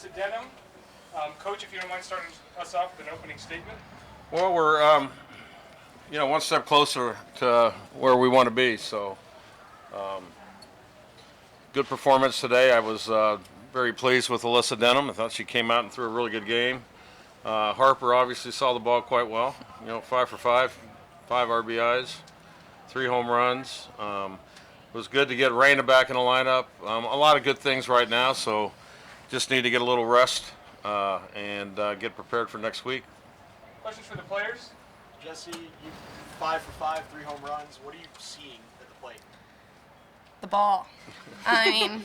Alyssa Denham. Coach, if you don't mind starting us off with an opening statement. Well, we're one step closer to where we want to be. So, good performance today. I was very pleased with Alyssa Denham. I thought she came out and threw a really good game. Harper obviously saw the ball quite well. 5 for 5, 5 RBIs, 3 home runs. It was good to get Raina back in the lineup. A lot of good things right now, so just need to get a little rest and get prepared for next week. Questions for the players? Jesse, you 5 for 5, 3 home runs. What are you seeing at the plate? The ball. I mean,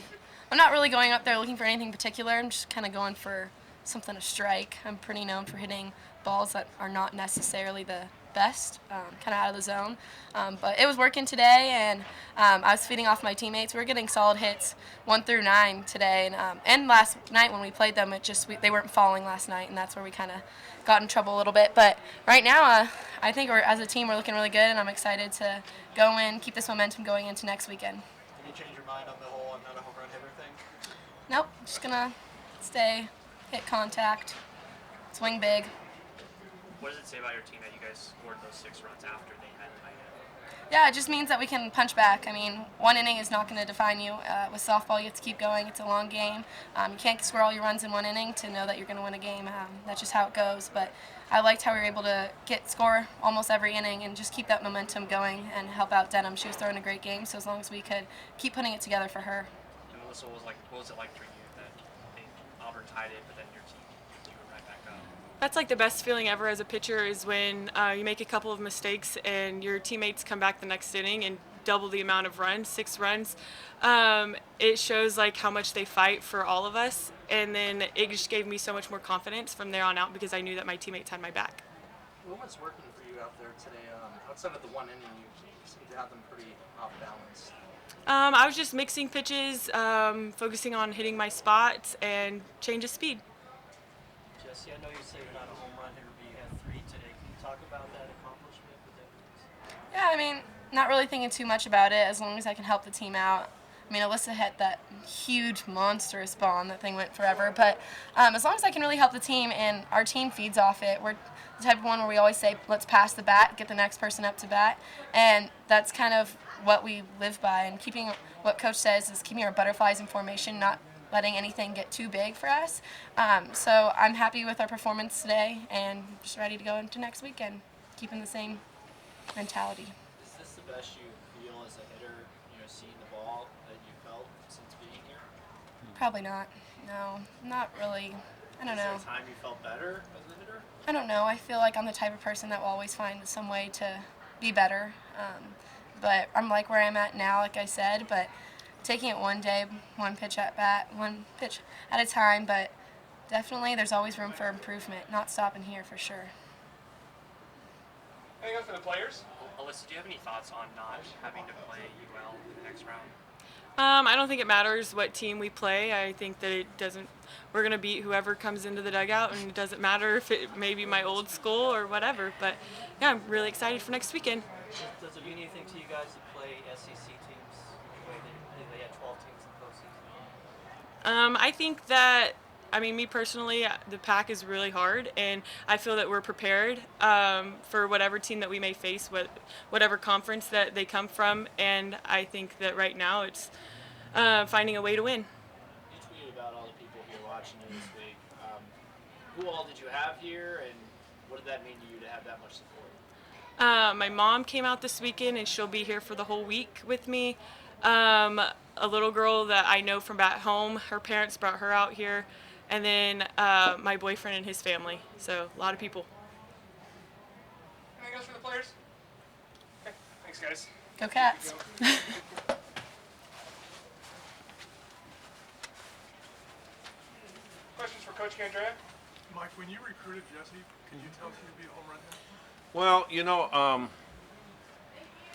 I'm not really going up there looking for anything particular. I'm just kind of going for something to strike. I'm pretty known for hitting balls that are not necessarily the best, kind of out of the zone. But it was working today, and I was feeding off my teammates. We were getting solid hits 1 through 9 today, and last night when we played them, they weren't falling last night, and that's where we kind of got in trouble a little bit. But right now, I think as a team, we're looking really good, and I'm excited to go in, keep this momentum going into next weekend. Did you change your mind on the whole I'm not a home run hitter thing? Nope, just gonna stay, hit contact, swing big. What does it say about your team that you guys scored those 6 runs after they had tied it? Yeah, it just means that we can punch back. I mean, 1 inning is not going to define you. With softball, you have to keep going. It's a long game. You can't score all your runs in 1 inning to know that you're going to win a game. That's just how it goes. But I liked how we were able to score almost every inning and just keep that momentum going and help out Denham. She was throwing a great game, so as long as we could keep putting it together for her. And Melissa, what was it like for you that Auburn tied it, but then your team you were right back up? That's like the best feeling ever as a pitcher is when you make a couple of mistakes and your teammates come back the next inning and double the amount of runs, 6 runs. It shows like how much they fight for all of us, and then it just gave me so much more confidence from there on out because I knew that my teammates had my back. What was working for you out there today? Outside of the 1 inning, you seem to have them pretty off balance. I was just mixing pitches, focusing on hitting my spots and change of speed. Jesse, I know you say you're not a home run hitter, but you had 3 today. Can you talk about that accomplishment with that? Yeah, I mean, not really thinking too much about it as long as I can help the team out. I mean, Alyssa hit that huge, monstrous bomb. That thing went forever. But as long as I can really help the team and our team feeds off it, we're the type of one where we always say, let's pass the bat, get the next person up to bat. And that's kind of what we live by. And keeping what Coach says is keeping our butterflies in formation, not letting anything get too big for us. So I'm happy with our performance today and just ready to go into next weekend, keeping the same mentality. Is this the best you feel as a hitter, seeing the ball that you felt since being here? Probably not. No, not really. I don't know. Is there a time you felt better as a hitter? I don't know. I feel like I'm the type of person that will always find some way to be better. But I'm like where I'm at now, like I said, but taking it one day, one pitch at bat, one pitch at a time, but definitely there's always room for improvement, not stopping here for sure. Anything else for the players? Alyssa, do you have any thoughts on not having to play UL in the next round? I don't think it matters what team we play. I think that it doesn't. We're going to beat whoever comes into the dugout, and it doesn't matter if it may be my old school or whatever. But, yeah, I'm really excited for next weekend. Does it mean anything to you guys to play SEC teams the way they had 12 teams in postseason? I think that, me personally, the pack is really hard, and I feel that we're prepared for whatever team that we may face, whatever conference that they come from, and I think that right now it's finding a way to win. You tweeted about all the people here watching you this week. Who all did you have here, and what did that mean to you to have that much support? My mom came out this weekend, and she'll be here for the whole week with me. A little girl that I know from back home, her parents brought her out here. And then my boyfriend and his family. So a lot of people. Anything else for the players? Okay, thanks guys. Go Cats. Questions for Coach Candrea? Mike, when you recruited Jesse, could you tell she would be a home run hitter? Well,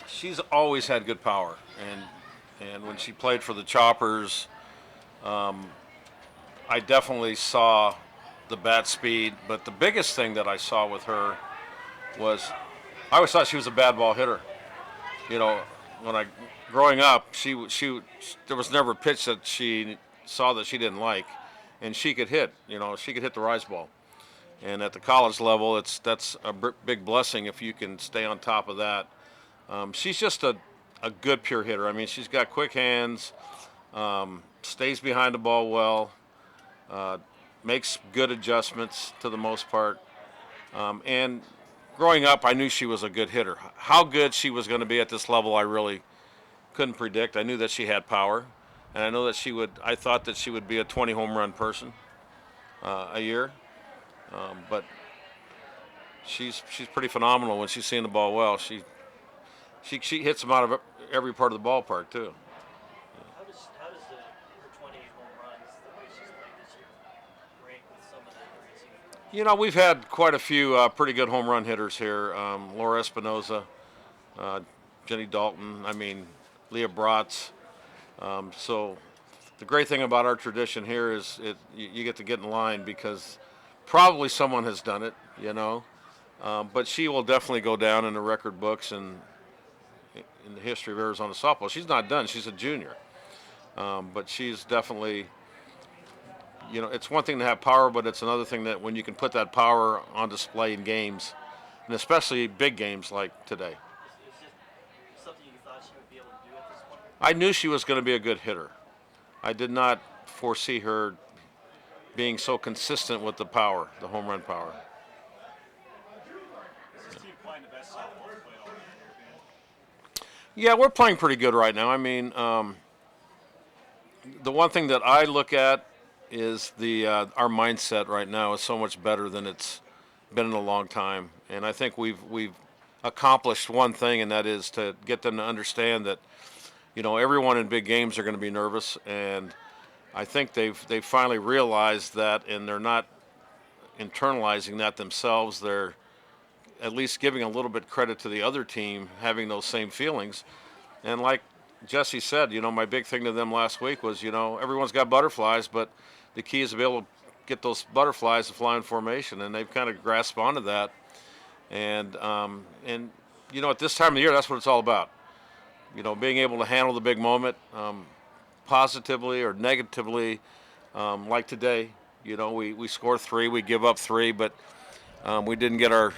she's always had good power, and when she played for the Choppers, I definitely saw the bat speed. But the biggest thing that I saw with her was I always thought she was a bad ball hitter. Growing up, she there was never a pitch that she saw that she didn't like, and she could hit. She could hit the rise ball. And at the college level, that's a big blessing if you can stay on top of that. She's just a good pure hitter. I mean, she's got quick hands, stays behind the ball well, makes good adjustments to the most part. And growing up, I knew she was a good hitter. How good she was going to be at this level, I really couldn't predict. I knew that she had power, and I know that I thought that she would be a 20 home run person a year. But she's pretty phenomenal when she's seeing the ball well. She hits them out of every part of the ballpark too. How does her 20 home runs, the way she's played this year, rank with some of the others? We've had quite a few pretty good home run hitters here. Laura Espinoza, Jenny Dalton. I mean, Leah Bratz. So the great thing about our tradition here is you get to get in line because probably someone has done it, but she will definitely go down in the record books and in the history of Arizona softball. She's not done. She's a junior, but she's definitely. It's one thing to have power, but it's another thing that when you can put that power on display in games, and especially big games like today. Is it something you thought she would be able to do at this point? I knew she was going to be a good hitter. I did not foresee her being so consistent with the power, the home run power. Is this team playing the best softball it's played all year? Yeah, we're playing pretty good right now. I mean, the one thing that I look at is our mindset right now is so much better than it's been in a long time, and I think we've accomplished one thing, and that is to get them to understand that everyone in big games are going to be nervous, and I think they've finally realized that, and they're not internalizing that themselves. They're at least giving a little bit credit to the other team having those same feelings. And like Jesse said, my big thing to them last week was, everyone's got butterflies, but the key is to be able to get those butterflies to fly in formation, and they've kind of grasped onto that. And at this time of the year, that's what it's all about. Being able to handle the big moment positively or negatively, like today. We score 3, we give up 3, but we didn't get our.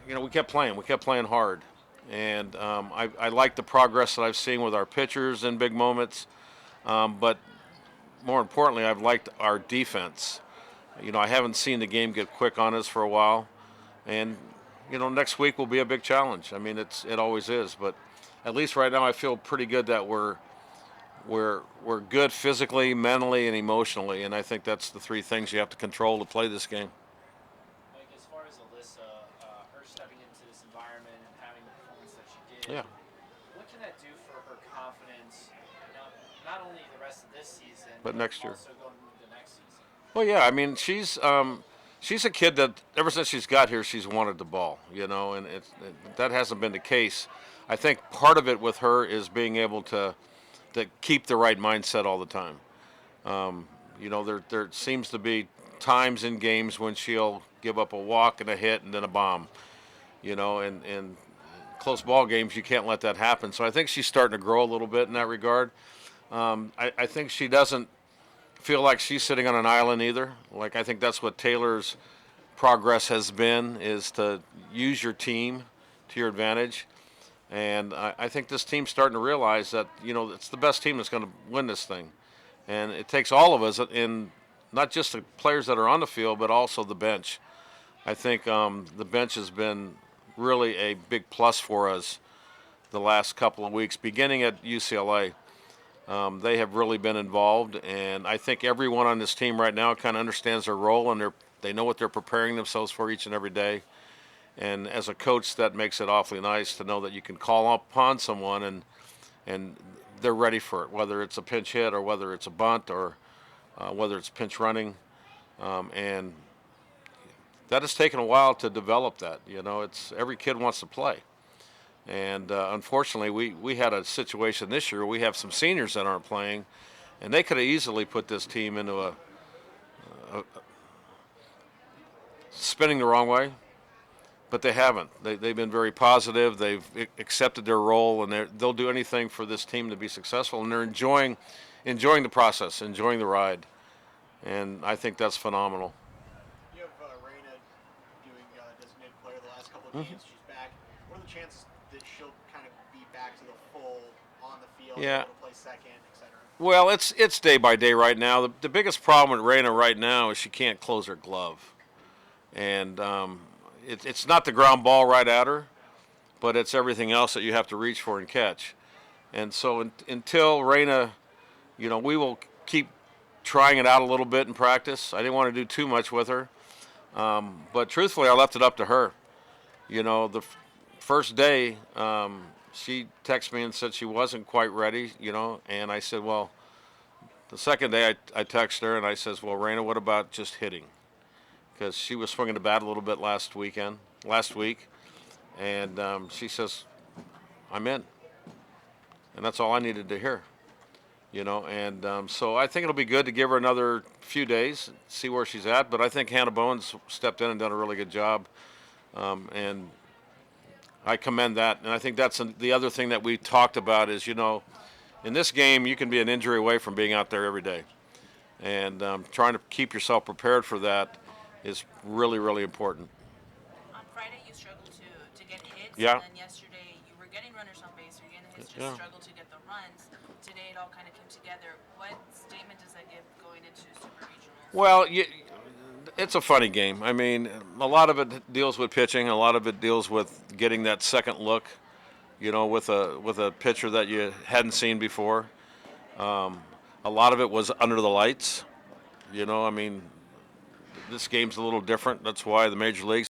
We kept playing. We kept playing hard, and I like the progress that I've seen with our pitchers in big moments. But more importantly, I've liked our defense. I haven't seen the game get quick on us for a while, and next week will be a big challenge. I mean, it always is, but at least right now I feel pretty good that we're good physically, mentally, and emotionally, and I think that's the 3 things you have to control to play this game. Like, as far as Alyssa, her stepping into this environment and having the performance that she did, Yeah. what can that do for her confidence, not only the rest of this season, But next year. also going into the next season? Well, yeah, I mean, she's a kid that ever since she's got here, she's wanted the ball, and that hasn't been the case. I think part of it with her is being able to keep the right mindset all the time. There seems to be times in games when she'll give up a walk and a hit and then a bomb, and close ball games, you can't let that happen. So I think she's starting to grow a little bit in that regard. I think she doesn't feel like she's sitting on an island either. Like, I think that's what Taylor's progress has been, is to use your team to your advantage. And I think this team's starting to realize that, it's the best team that's going to win this thing. And it takes all of us, in not just the players that are on the field, but also the bench. I think the bench has been really a big plus for us the last couple of weeks, beginning at UCLA. They have really been involved, and I think everyone on this team right now kind of understands their role, and they know what they're preparing themselves for each and every day. And as a coach, that makes it awfully nice to know that you can call upon someone and they're ready for it, whether it's a pinch hit or whether it's a bunt or whether it's pinch running. And that has taken a while to develop that. It's every kid wants to play. And unfortunately, we had a situation this year where we have some seniors that aren't playing, and they could have easily put this team into a spinning the wrong way. But they haven't. They've been very positive. They've accepted their role, and they'll do anything for this team to be successful. And they're enjoying the process, enjoying the ride. and I think that's phenomenal. You have Reina doing designated player the last couple of games. She's back. What are the chances that she'll kind of be back to the full on the field, Yeah. able to play second, etc.? Well, it's day by day right now. The biggest problem with Reina right now is she can't close her glove, and it's not the ground ball right at her, but it's everything else that you have to reach for and catch. And so until Reina, we will keep trying it out a little bit in practice. I didn't want to do too much with her, but truthfully, I left it up to her. The first day, she texted me and said she wasn't quite ready, and I said, well, the second day I texted her and I says, well, Reina, what about just hitting? Because she was swinging the bat a little bit last week, and she says, I'm in. And that's all I needed to hear, and so I think it'll be good to give her another few days, see where she's at, but I think Hannah Bowen's stepped in and done a really good job, and I commend that. And I think that's the other thing that we talked about is, in this game, you can be an injury away from being out there every day. And trying to keep yourself prepared for that is really, really important. On Friday, you struggled to get hits. Yeah. And then yesterday, you were getting runners on base, you're getting hits, just Yeah. struggled to get the runs. Today, it all kind of came together. What statement does that give going into Super Regionals? Well, it's a funny game. I mean, a lot of it deals with pitching. A lot of it deals with getting that second look, with a pitcher that you hadn't seen before. A lot of it was under the lights. I mean, this game's a little different. That's why the major leagues